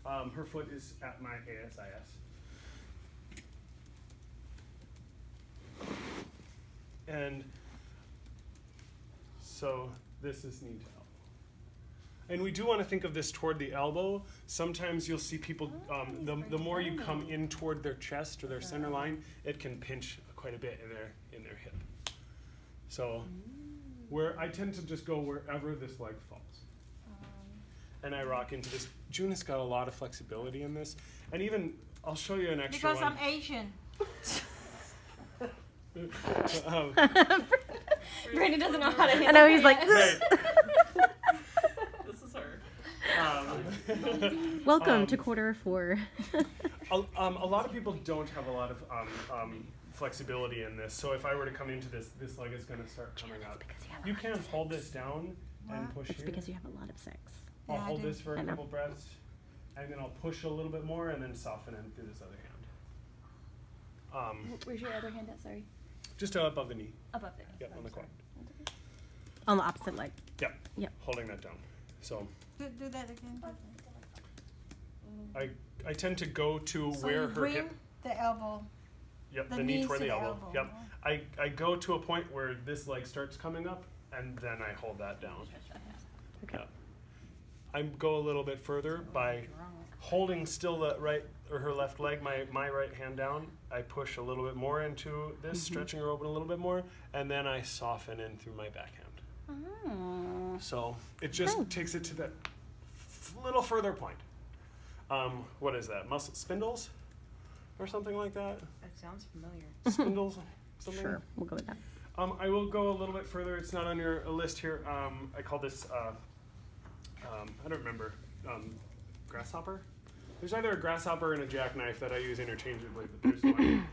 her foot is at my ASIS. And so this is knee to elbow. And we do want to think of this toward the elbow. Sometimes you'll see people, the more you come in toward their chest or their center line, it can pinch quite a bit in their hip. So where I tend to just go wherever this leg falls. And I rock into this. June has got a lot of flexibility in this. And even, I'll show you an extra because one. I'm Asian. Brandon doesn't know how to handle I know, he's like, Right. This is her. welcome to quarter 4. A lot of people don't have a lot of flexibility in this. So if I were to come into this leg is going to start coming up. You can hold this down and push It's here. because you have a lot of sex. I'll Yeah, I hold do. this for a I know. couple breaths, and then I'll push a little bit more, and then soften in through this other hand. Where's your other hand at? Sorry. Just above the knee. Above it. Yep, on the quad. On the opposite leg. Yep. Yep. Holding that down. So Do that again. I tend to go to So where you her bring hip. the elbow. Yep, the the knee knees toward to the the elbow. elbow. Yep. I go to a point where this leg starts coming up, and then I hold that down. Okay. Yep. I go a little bit further by holding still the right or her left leg, my right hand down. I push a little bit more into this, stretching her open a little bit more, and then I soften in through my backhand. Oh. So it just takes it to that little further point. What is that? Muscle spindles, or something like that? That sounds familiar. Spindles, something. Sure, we'll go with that. I will go a little bit further. It's not on your list here. I call this. I don't remember. Grasshopper. There's either a grasshopper and a jackknife that I use interchangeably, but there's one.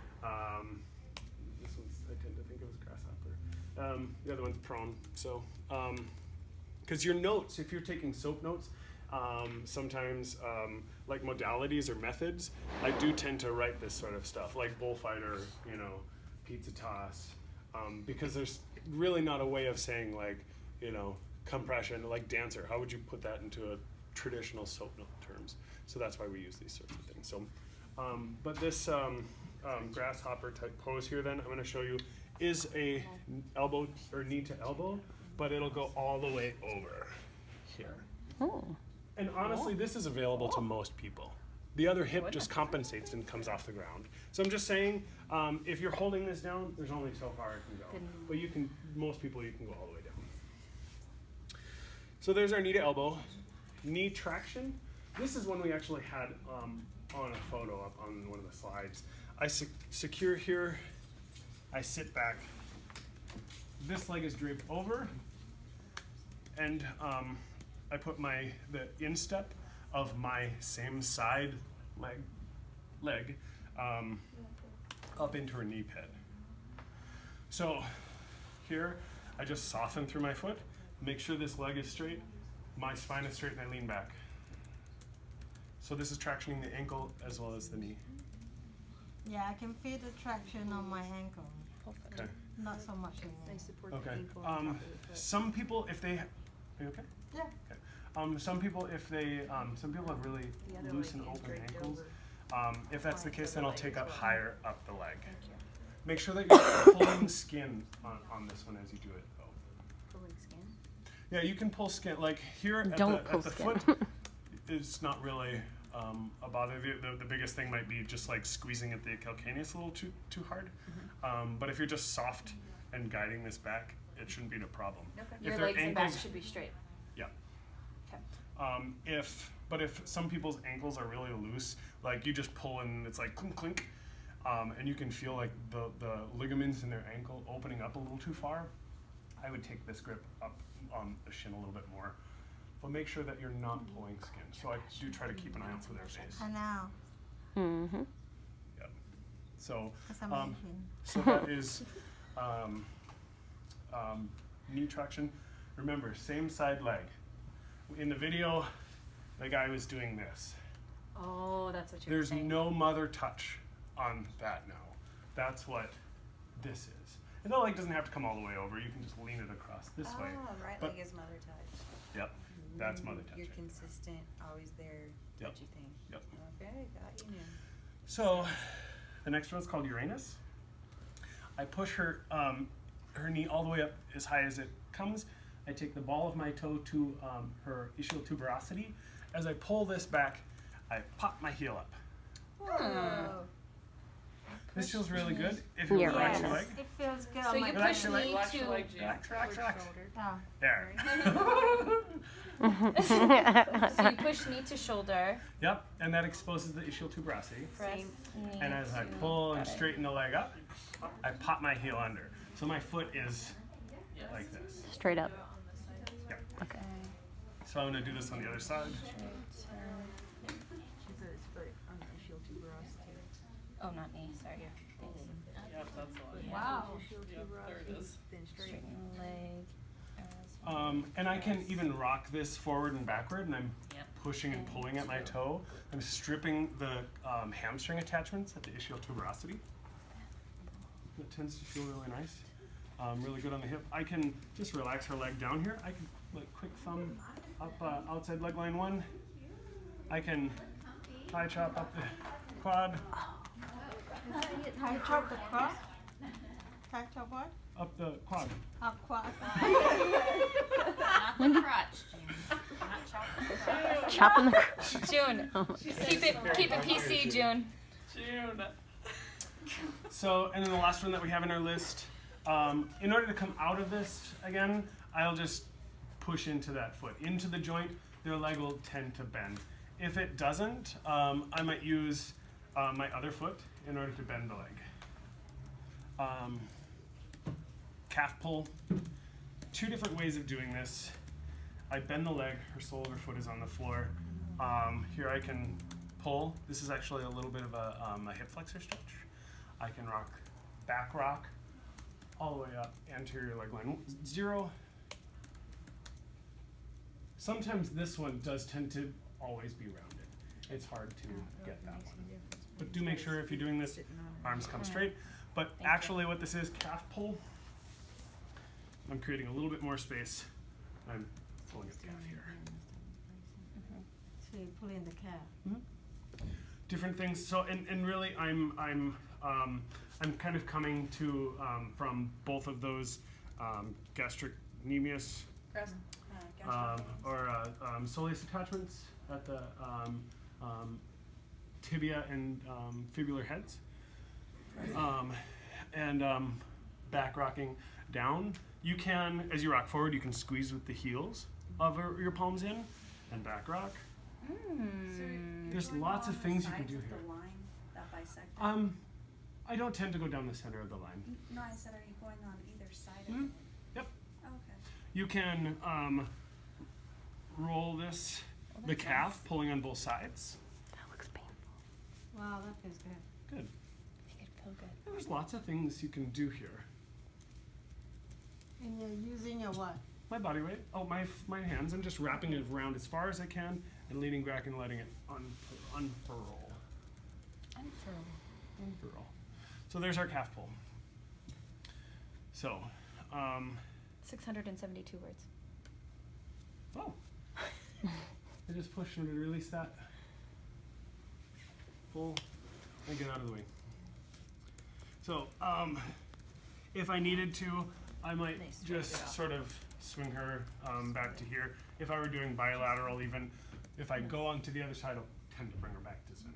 This one's I tend to think of as grasshopper. The other one's prone. So, because your notes, if you're taking soap notes, sometimes like modalities or methods, I do tend to write this sort of stuff, like bullfighter, pizza toss, because there's really not a way of saying like, compression, like dancer. How would you put that into a traditional soap note terms? So that's why we use these sorts of things. So, but this grasshopper type pose here, then I'm going to show you, is a elbow or knee to elbow, but it'll go all the way over here. Oh. And honestly, this is available to most people. The other hip just compensates and comes off the ground. So I'm just saying, if you're holding this down, there's only so far it can go. But most people, you can go all the way down. So there's our knee to elbow. Knee traction. This is one we actually had on a photo up on one of the slides. I secure here. I sit back. This leg is draped over, and I put the instep of my same side leg up into her knee pit. So here, I just soften through my foot, make sure this leg is straight, my spine is straight, and I lean back. So this is tractioning the ankle as well as the knee. Yeah, I can feel the traction on my ankle. Okay. Not so much anymore. They support the Okay. ankle on top of the foot. Some people, if they, are you okay? Yeah. Okay. Some people, if they, some people have really The other loose leg and is open draped ankles. over. If that's the case, then I'll take up higher up the leg. Thank you. Make sure that you're pulling skin on this one as you do it, though. Pulling skin. Yeah, you can pull skin. Like here at Don't the, pull at the skin. foot, it's not really a bother. The biggest thing might be just like squeezing at the calcaneus a little too hard. But if you're just soft and guiding this back, it shouldn't be a problem. Okay. If Your their legs and back ankles- should be straight. Yeah. Okay. If some people's ankles are really loose, like you just pull and it's like clink clink, and you can feel like the ligaments in their ankle opening up a little too far, I would take this grip up on the shin a little bit more. But make sure that you're not pulling skin. So I do try to keep an eye out for their face. I know, Mm-hmm. Yep. So, because I'm Asian. so that is knee traction. Remember, same side leg. In the video, the guy was doing this. Oh, that's what you're There's saying. no mother touch on that now. That's what this is. And the leg doesn't have to come all the way over. You can just lean it across this way. Right But- leg is mother touch. Yep. That's mother You're touching. consistent, always there, Yep. touchy thing. Yep. Okay, got you now. So, the next one's called Uranus. I push her her knee all the way up as high as it comes. I take the ball of my toe to her ischial tuberosity. As I pull this back, I pop my heel up. Whoa. This feels really good. If you Yeah. relax Yes, your leg, it feels good So on my you Relax push your leg. knee Relax your to. leg, Jane. relax, relax, relax. Oh. There. So you push knee to shoulder. Yep, and that exposes the ischial tuberosity. Press knee And as I to- pull and got it. straighten the leg up, I pop my heel under. So my foot is like this. Straight up. Yep. Okay. So I'm going to do this on the other side. She said his foot on the ischial tuberosity. Oh, not knee. Sorry. Thanks. Yep, that's the one. Wow. Ischial Yep, there it tuberosity, is. then straight. Straighten the leg. And I can even rock this forward and backward, and I'm Yep. pushing and pulling at my toe. I'm stripping the hamstring attachments at the ischial tuberosity. It tends to feel really nice. Really good on the hip. I can just relax her leg down here. I can like quick thumb up outside leg line 1. I can thigh chop up the quad, Thigh chop the cross? Thigh chop what? up the quad. Up quad. Not the crotch, June. Not chopping the crotch. Chopping the. June, Oh my keep it PC, June. June. So, and then the last one that we have in our list, in order to come out of this again, I'll just push into that foot, into the joint. Their leg will tend to bend. If it doesn't, I might use my other foot in order to bend the leg. Calf pull. 2 different ways of doing this. I bend the leg, her sole of her foot is on the floor. Here I can pull. This is actually a little bit of a hip flexor stretch. I can rock, back rock, all the way up, anterior leg line 0. Sometimes this one does tend to always be rounded. It's hard to get that one. But do make sure if you're doing this, arms come straight. But actually what this is, calf pull. I'm creating a little bit more space. I'm pulling at the calf here. So you pull in the calf. Different things. So and really, I'm kind of coming to from both of those gastrocnemius or soleus attachments at the tibia and fibular heads, and back rocking down. You can, as you rock forward, you can squeeze with the heels of your palms in and back rock. There's lots of things you can do here. The line that bisect. I don't tend to go down the center of the line. No, I said, are you going on either side of Mhm. it? Yep. Okay. You can roll this, the calf, pulling on both sides. That looks painful. Wow, that feels good. Good. It feel good. There's lots of things you can do here. And you're using your what? My body weight. Oh, my hands. I'm just wrapping it around as far as I can and leaning back and letting it unfurl. Unfurl. So there's our calf pull. So, 672 words. oh. I just push and release that. Pull and get out of the way. So, if I needed to, I might just sort of swing her back to here. If I were doing bilateral, even if I go on to the other side, I'll tend to bring her back to center.